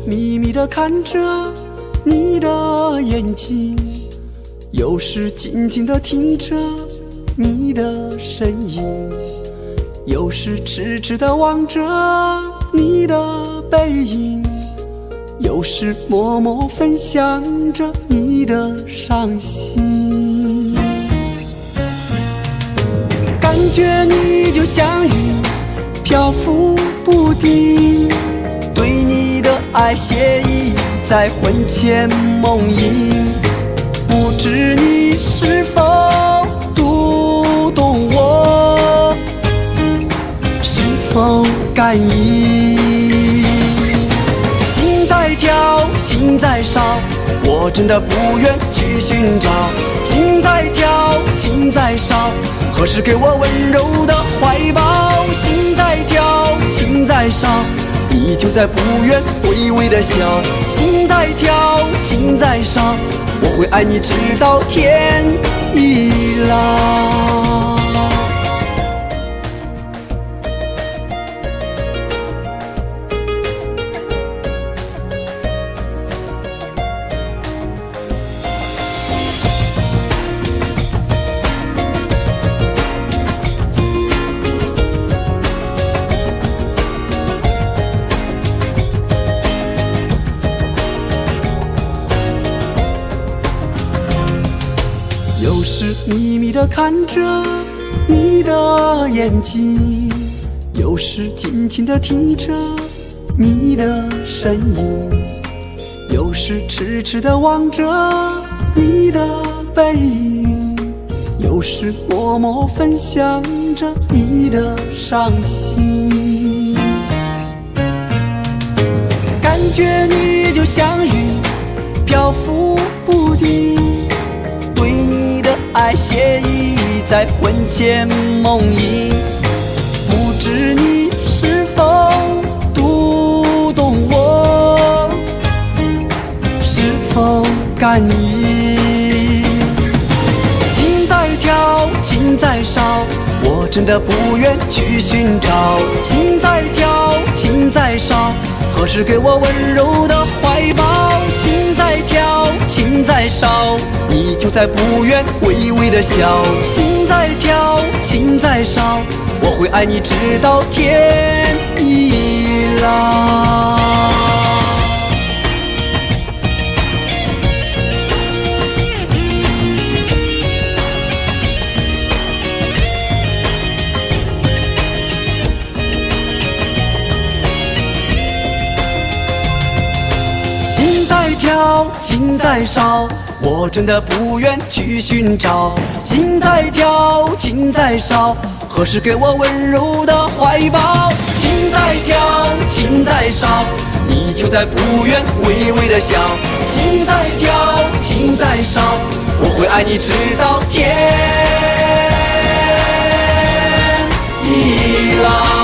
秘密地看着你的眼睛，有时静静地听着你的声音，有时痴痴地望着你的背影，有时默默分享着你的伤心。感觉你就像云，漂浮不定，对你的爱写意在魂牵梦萦，不知你是否读懂我，是否感应。心在跳，情在烧，我真的不愿去寻找。心在跳，情在烧，何时给我温柔的怀抱？心在跳，情在烧，你就在不远微微的笑。心在跳，情在烧，我会爱你直到天已老。有时秘密地看着你的眼睛，有时静静地听着你的声音，有时痴痴地望着你的背影，有时默默分享着你的伤心。感觉你就像云，漂浮不定，对你的爱写意在魂牵梦萦，不知你是否读懂我，是否感应。心在跳，情在烧，我真的不愿去寻找。心在跳，情在烧，何时给我温柔的怀抱？心在跳，情在烧，你就在不远微微的笑。心在跳，情在烧，我会爱你直到天已老。心在跳，情在烧，我真的不愿去寻找。心在跳，情在烧，何时给我温柔的怀抱？心在跳，情在烧，你就在不远微微的笑。心在跳，情在烧，我会爱你直到天已老。